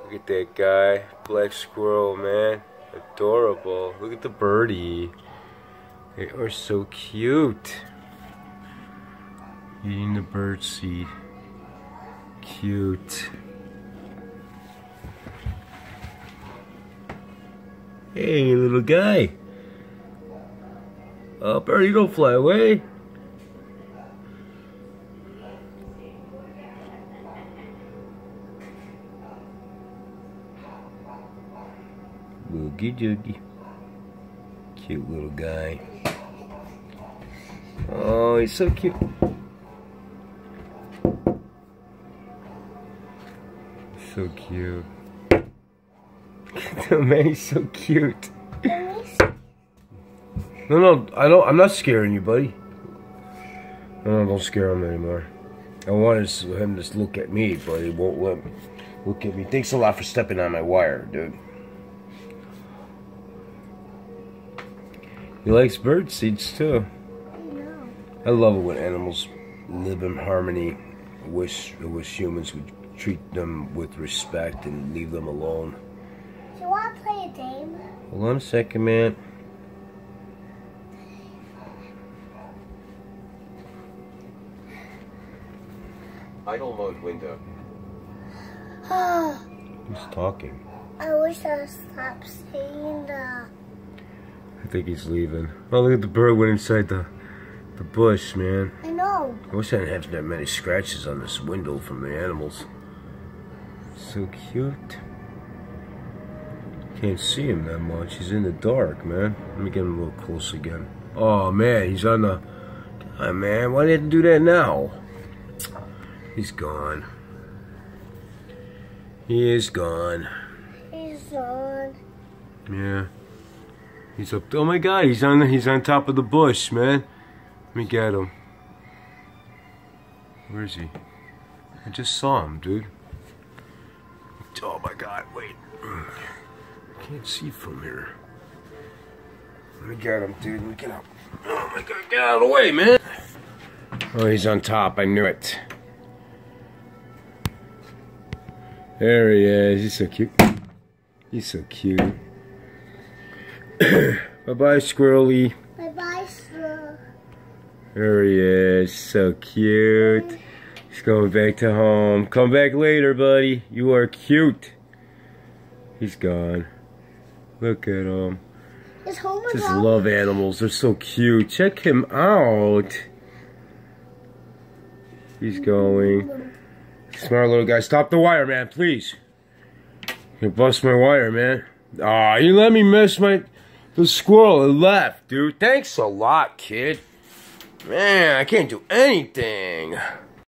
Look at that guy. Black squirrel, man. Adorable. Look at the birdie. They are so cute. Eating the bird seed. Cute. Hey, little guy. Oh, birdie, don't fly away. Boogie Doogie. Cute little guy. Oh, he's so cute. So cute. Oh, man, he's so cute. No, I'm not scaring you, buddy. No, don't scare him anymore. I wanted him to look at me, but he won't let me look at me. Thanks a lot for stepping on my wire, dude. He likes bird seeds too. I love it when animals live in harmony. I wish humans would treat them with respect and leave them alone. Do you want to play a game? Hold on a second, man. Idle mode window. Who's talking? I wish I would stop saying that. I think he's leaving. Oh, look at the bird went inside the bush, man. I know. I wish I didn't have that many scratches on this window from the animals. So cute. Can't see him that much. He's in the dark, man. Let me get him a little close again. Oh, man, he's on the... Oh, man, why didn't you do that now? He's gone. He is gone. He's gone. Yeah. He's up. Oh my God! He's on top of the bush, man. Let me get him. Where is he? I just saw him, dude. Oh my God! Wait. I can't see from here. Let me get him, dude. Let me get out. Oh my God! Get out of the way, man. Oh, he's on top. I knew it. There he is. He's so cute. He's so cute. Bye-bye, Squirrely. Bye-bye, Squirrel. There he is. So cute. He's going back to home. Come back later, buddy. You are cute. He's gone. Look at him. Is Homer Just gone? love animals. They're so cute. Check him out. He's going. Smart little guy. Stop the wire, man, please. You bust my wire, man. Aw, you let me miss the squirrel. It left, dude. Thanks a lot, kid. Man, I can't do anything.